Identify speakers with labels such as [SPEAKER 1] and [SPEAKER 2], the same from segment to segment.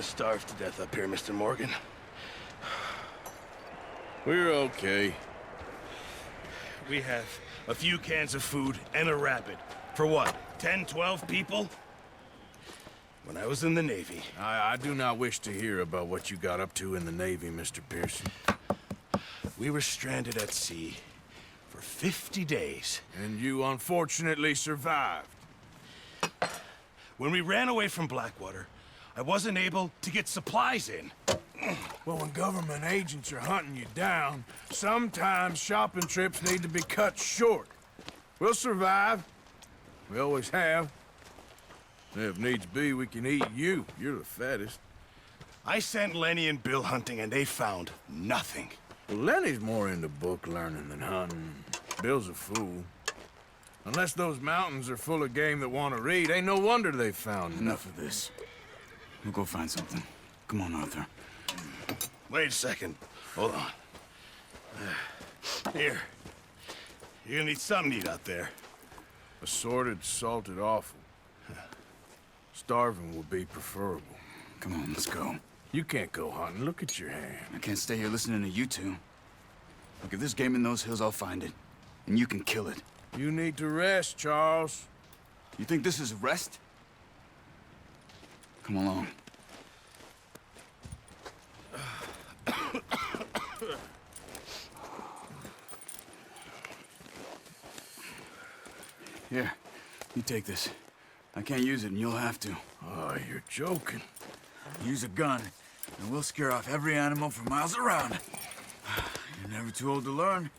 [SPEAKER 1] gonna starve to death up here, Mr. Morgan.
[SPEAKER 2] We're okay.
[SPEAKER 1] We have a few cans of food and a rabbit. For what, 10, 12 people? When I was in the Navy...
[SPEAKER 2] I do not wish to hear about what you got up to in the Navy, Mr. Pearson.
[SPEAKER 1] We were stranded at sea for 50 days.
[SPEAKER 2] And you unfortunately survived.
[SPEAKER 1] When we ran away from Blackwater, I wasn't able to get supplies in.
[SPEAKER 2] Well, when government agents are hunting you down, sometimes shopping trips need to be cut short. We'll survive. We always have. If needs be, we can eat you. You're the fattest.
[SPEAKER 1] I sent Lenny and Bill hunting, and they found nothing.
[SPEAKER 2] Well, Lenny's more into book learning than hunting. Bill's a fool. Unless those mountains are full of game that want to read, ain't no wonder they found
[SPEAKER 3] Enough of this. We'll go find something. Come on, Arthur.
[SPEAKER 1] Wait a second. Hold on. Here. You're gonna need something to eat out there.
[SPEAKER 2] Assorted, salted offal. Starving will be preferable.
[SPEAKER 3] Come on, let's go.
[SPEAKER 2] You can't go hunting. Look at your hand.
[SPEAKER 3] I can't stay here listening to you two. Look, if there's game in those hills, I'll find it. And you can kill it.
[SPEAKER 2] You need to rest, Charles.
[SPEAKER 3] You think this is rest? Come along. Here, you take this. I can't use it, and you'll have to.
[SPEAKER 2] Oh, you're joking.
[SPEAKER 3] Use a gun, and we'll scare off every animal for miles around. You're never too old to learn,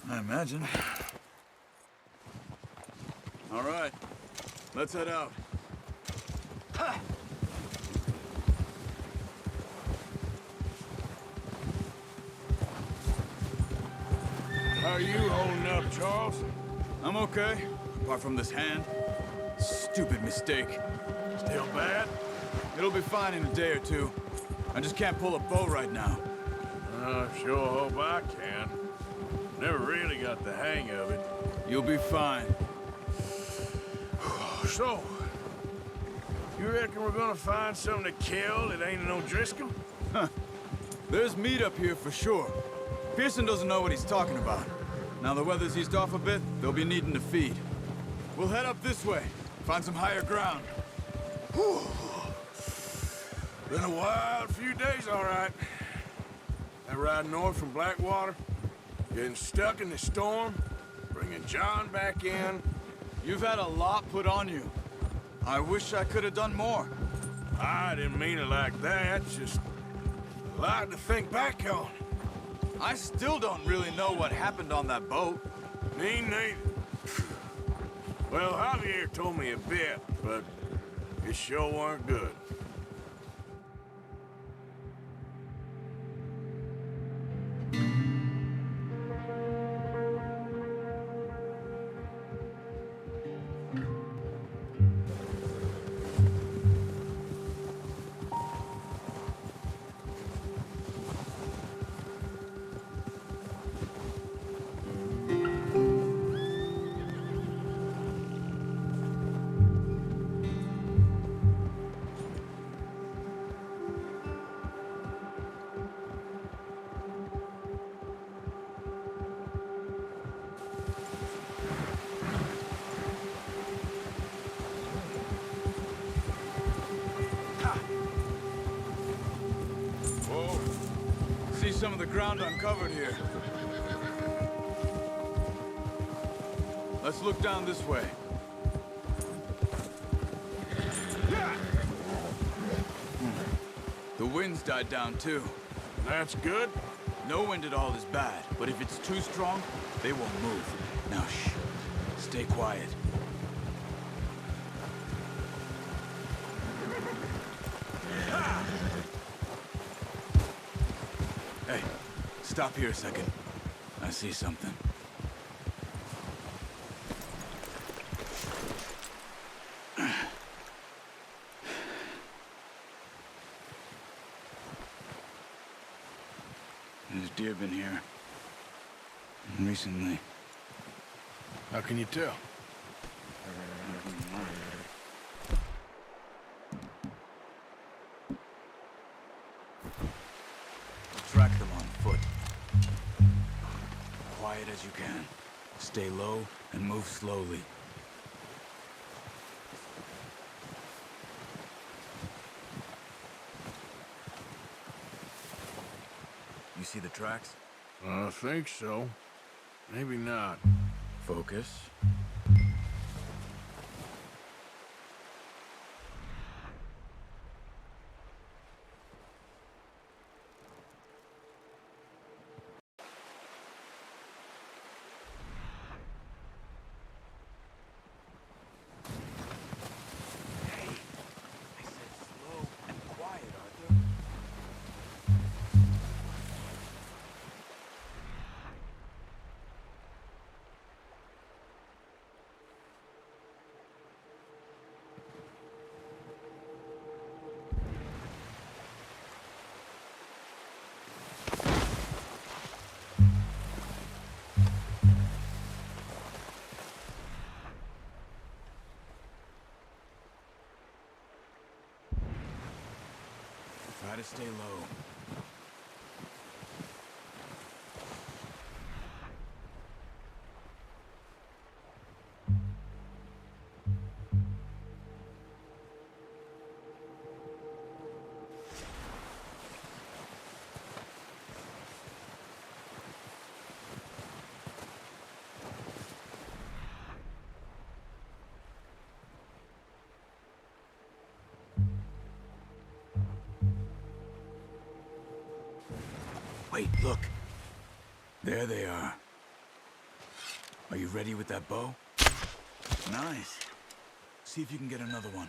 [SPEAKER 3] I imagine. All right, let's head out.
[SPEAKER 2] How are you holding up, Charles?
[SPEAKER 3] I'm okay, apart from this hand. Stupid mistake.
[SPEAKER 2] Still bad?
[SPEAKER 3] It'll be fine in a day or two. I just can't pull a bow right now.
[SPEAKER 2] Sure hope I can. Never really got the hang of it.
[SPEAKER 3] You'll be fine.
[SPEAKER 2] So, you reckon we're gonna find something to kill that ain't no Driscoll?
[SPEAKER 3] Huh. There's meat up here for sure. Pearson doesn't know what he's talking about. Now the weather's eased off a bit, they'll be needing to feed. We'll head up this way, find some higher ground.
[SPEAKER 2] Whew. Been a wild few days, all right. That ride north from Blackwater, getting stuck in the storm, bringing John back in.
[SPEAKER 3] You've had a lot put on you. I wish I could have done more.
[SPEAKER 2] I didn't mean it like that, just a lot to think back on.
[SPEAKER 3] I still don't really know what happened on that boat.
[SPEAKER 2] Me neither. Well, Javier told me a bit, but it sure weren't good.
[SPEAKER 3] See some of the ground uncovered here. Let's look down this way. The wind's died down too.
[SPEAKER 2] That's good.
[SPEAKER 3] No wind at all is bad, but if it's too strong, they won't move. Now shh, stay quiet. Hey, stop here a second. I see something. There's deer been here. Recently.
[SPEAKER 2] How can you tell?
[SPEAKER 3] track them on foot. Quiet as you can. Stay low and move slowly. You see the tracks?
[SPEAKER 2] I think so. Maybe not.
[SPEAKER 3] Focus. Hey, I said slow and quiet, Arthur. Try to stay low. Wait, look. There they are. Are you ready with that bow? Nice. See if you can get another one.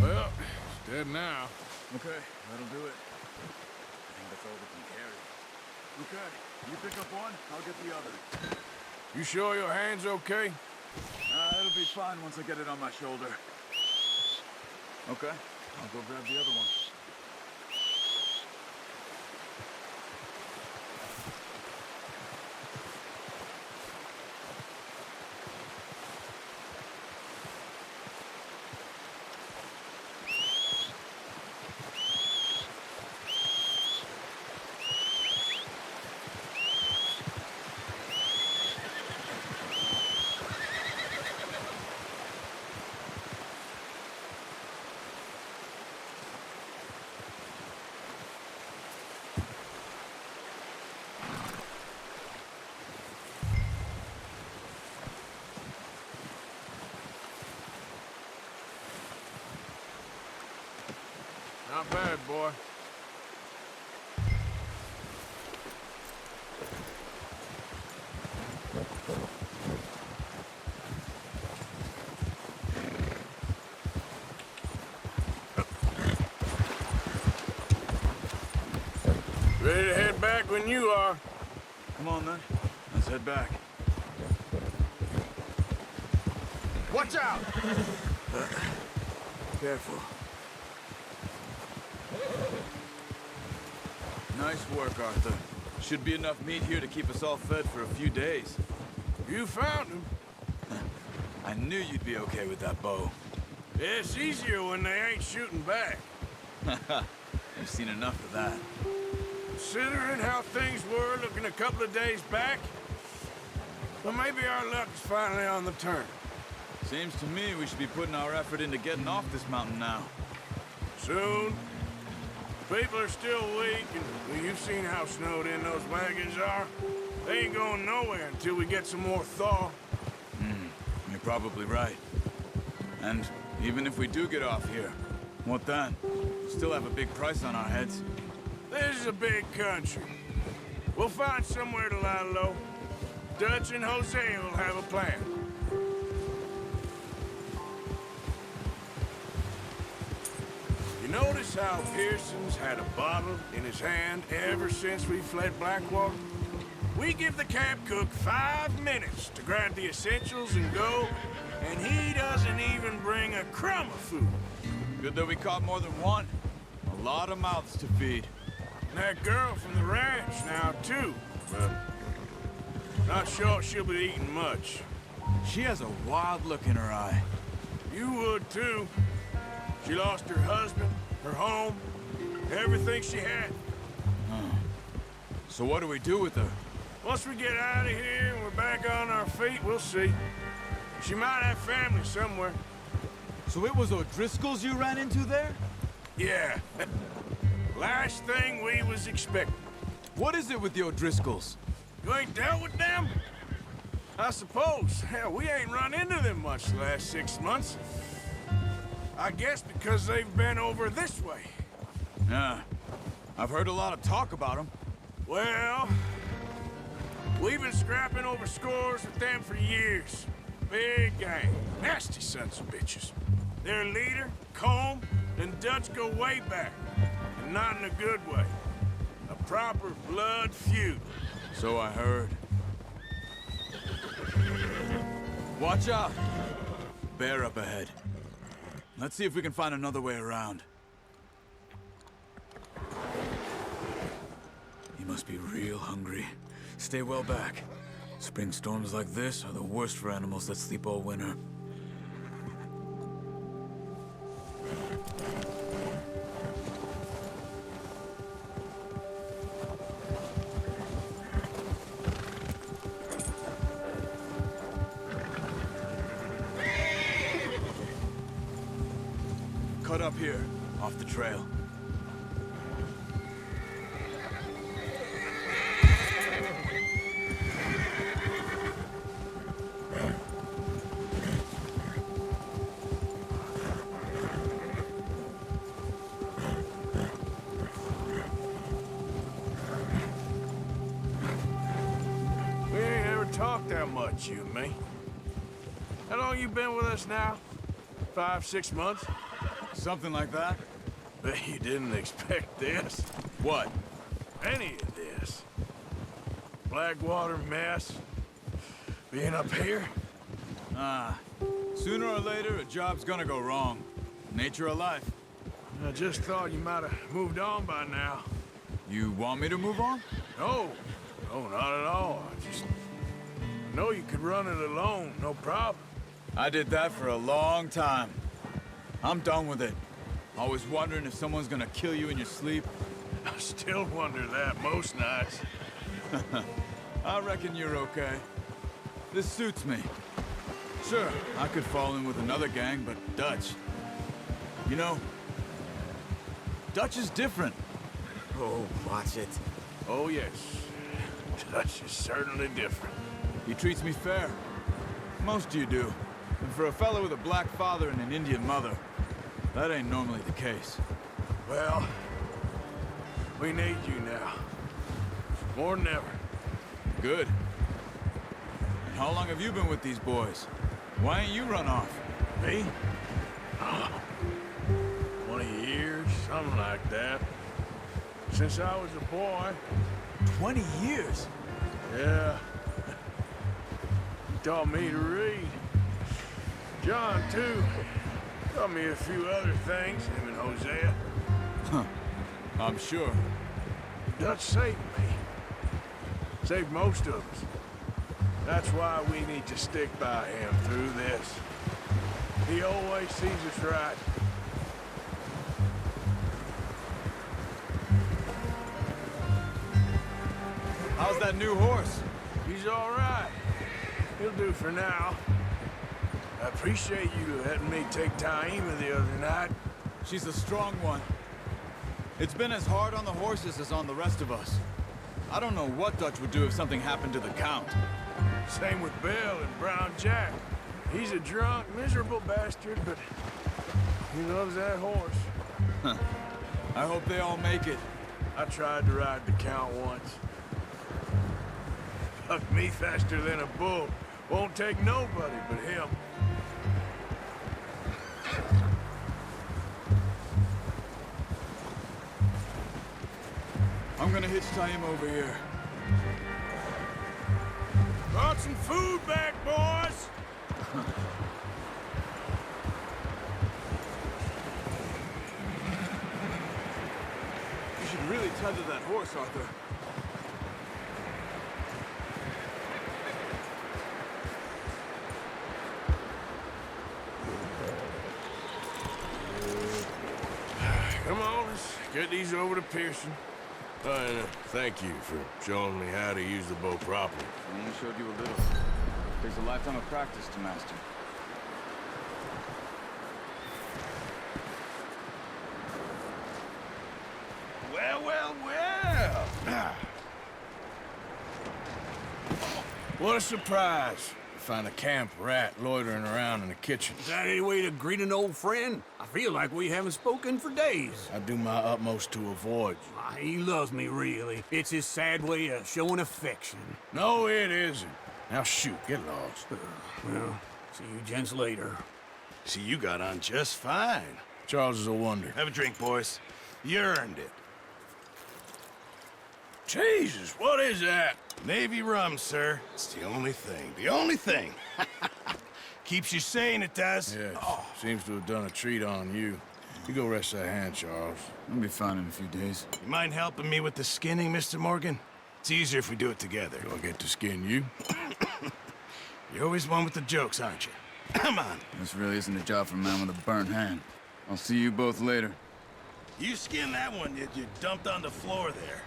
[SPEAKER 2] Well, it's dead now.
[SPEAKER 3] Okay, that'll do it. I think that's all we can carry. Okay, you pick up one, I'll get the other.
[SPEAKER 2] You sure your hand's okay?
[SPEAKER 3] It'll be fine once I get it on my shoulder. Okay, I'll go grab the other one.
[SPEAKER 2] Not bad, boy. Ready to head back when you are.
[SPEAKER 3] Come on, then. Let's head back.
[SPEAKER 2] Watch out!
[SPEAKER 3] Careful. Nice work, Arthur. Should be enough meat here to keep us all fed for a few days.
[SPEAKER 2] You found him.
[SPEAKER 3] I knew you'd be okay with that bow.
[SPEAKER 2] It's easier when they ain't shooting back.
[SPEAKER 3] You've seen enough of that.
[SPEAKER 2] Considering how things were looking a couple of days back, well, maybe our luck is finally on the turn.
[SPEAKER 3] Seems to me we should be putting our effort into getting off this mountain now.
[SPEAKER 2] Soon. People are still weak, and well, you've seen how snowed in those wagons are. They ain't going nowhere until we get some more thaw.
[SPEAKER 3] You're probably right. And even if we do get off here, what then? We still have a big price on our heads.
[SPEAKER 2] This is a big country. We'll find somewhere to lie low. Dutch and Jose will have a plan. You notice how Pearson's had a bottle in his hand ever since we fled Blackwater? We give the camp cook 5 minutes to grab the essentials and go, and he doesn't even bring a crumb of food.
[SPEAKER 3] Good that we caught more than one. A lot of mouths to feed.
[SPEAKER 2] And that girl from the ranch now, too. But not sure she'll be eating much.
[SPEAKER 3] She has a wild look in her eye.
[SPEAKER 2] You would, too. She lost her husband, her home, everything she had.
[SPEAKER 3] So what do we do with her?
[SPEAKER 2] Once we get out of here and we're back on our feet, we'll see. She might have family somewhere.
[SPEAKER 3] So it was O'Driscoll's you ran into there?
[SPEAKER 2] Yeah. Last thing we was expecting.
[SPEAKER 3] What is it with the O'Driscolls?
[SPEAKER 2] You ain't dealt with them? I suppose. Hell, we ain't run into them much the last 6 months. I guess because they've been over this way.
[SPEAKER 3] Yeah. I've heard a lot of talk about them.
[SPEAKER 2] Well, we've been scrapping over scores with them for years. Big gang. Nasty sons of bitches. Their leader, Combe, and Dutch go way back. And not in a good way. A proper blood feud.
[SPEAKER 3] So I heard. Watch out! Bear up ahead. Let's see if we can find another way around. He must be real hungry. Stay well back. Spring storms like this are the worst for animals that sleep all winter. Cut up here, off the trail.
[SPEAKER 2] We ain't ever talked that much, you and me. How long you been with us now? 5, 6 months?
[SPEAKER 3] Something like that?
[SPEAKER 2] Bet you didn't expect this.
[SPEAKER 3] What?
[SPEAKER 2] Any of this. Blackwater mess. Being up here?
[SPEAKER 3] Sooner or later, a job's gonna go wrong. Nature of life.
[SPEAKER 2] I just thought you might have moved on by now.
[SPEAKER 3] You want me to move on?
[SPEAKER 2] No, not at all. I know you could run it alone, no problem.
[SPEAKER 3] I did that for a long time. I'm done with it. Always wondering if someone's gonna kill you in your sleep.
[SPEAKER 2] I still wonder that most nights.
[SPEAKER 3] I reckon you're okay. This suits me. Sure, I could fall in with another gang, but Dutch... You know, Dutch is different.
[SPEAKER 4] Oh, watch it.
[SPEAKER 2] Oh, yes. Dutch is certainly different.
[SPEAKER 3] He treats me fair. Most of you do. And for a fellow with a black father and an Indian mother, that ain't normally the case.
[SPEAKER 2] Well, we need you now. More than ever.
[SPEAKER 3] Good. And how long have you been with these boys? Why ain't you run off?
[SPEAKER 2] Me? Oh, 20 years, something like that. Since I was a boy.
[SPEAKER 3] 20 years?
[SPEAKER 2] Yeah. He taught me to read. John, too. Taught me a few other things, him and Hosea.
[SPEAKER 3] I'm sure.
[SPEAKER 2] Dutch saved me. Saved most of us. That's why we need to stick by him through this. He always sees us right.
[SPEAKER 3] How's that new horse?
[SPEAKER 2] He's all right. He'll do for now. I appreciate you letting me take Taima the other night.
[SPEAKER 3] She's a strong one. It's been as hard on the horses as on the rest of us. I don't know what Dutch would do if something happened to the Count.
[SPEAKER 2] Same with Bill and Brown Jack. He's a drunk, miserable bastard, but he loves that horse.
[SPEAKER 3] I hope they all make it.
[SPEAKER 2] I tried to ride the Count once. Fucked me faster than a bull. Won't take nobody but him.
[SPEAKER 3] I'm gonna hitch him over here.
[SPEAKER 2] Brought some food back, boys!
[SPEAKER 3] You should really tether that horse, Arthur.
[SPEAKER 2] Come on, let's get these over to Pearson. And thank you for showing me how to use the bow properly.
[SPEAKER 3] I only showed you a little. Takes a lifetime of practice to master.
[SPEAKER 1] Well, well, well.
[SPEAKER 2] What a surprise. Find a camp rat loitering around in the kitchen.
[SPEAKER 5] Is that any way to greet an old friend? I feel like we haven't spoken for days.
[SPEAKER 2] I do my utmost to avoid you.
[SPEAKER 5] He loves me, really. It's his sad way of showing affection.
[SPEAKER 2] No, it isn't. Now shoot, get lost.
[SPEAKER 5] Well, see you gents later.
[SPEAKER 1] See, you got on just fine.
[SPEAKER 2] Charles is a wonder.
[SPEAKER 1] Have a drink, boys. You earned it.
[SPEAKER 2] Jesus, what is that?
[SPEAKER 1] Navy rum, sir. It's the only thing. The only thing. Keeps you sane, it does.
[SPEAKER 2] Yes, seems to have done a treat on you. You go rest that hand, Charles.
[SPEAKER 3] I'll be fine in a few days.
[SPEAKER 1] You mind helping me with the skinning, Mr. Morgan? It's easier if we do it together.
[SPEAKER 2] Do I get to skin you?
[SPEAKER 1] You're always one with the jokes, aren't you? Come on.
[SPEAKER 3] This really isn't a job for a man with a burnt hand. I'll see you both later.
[SPEAKER 1] You skinned that one you dumped on the floor there.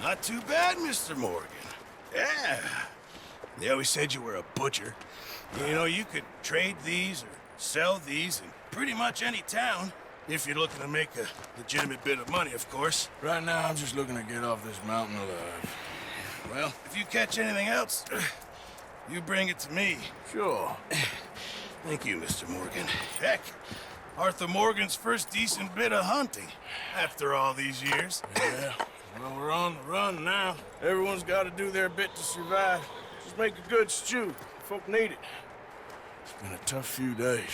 [SPEAKER 1] Not too bad, Mr. Morgan. Yeah. They always said you were a butcher. You know, you could trade these or sell these in pretty much any town. If you're looking to make a legitimate bit of money, of course.
[SPEAKER 2] Right now, I'm just looking to get off this mountain alive.
[SPEAKER 1] Well, if you catch anything else, you bring it to me.
[SPEAKER 2] Sure.
[SPEAKER 1] Thank you, Mr. Morgan. Heck, Arthur Morgan's first decent bit of hunting after all these years.
[SPEAKER 2] Yeah. Well, we're on the run now. Everyone's got to do their bit to survive. Just make a good stew. Folk need it. It's been a tough few days.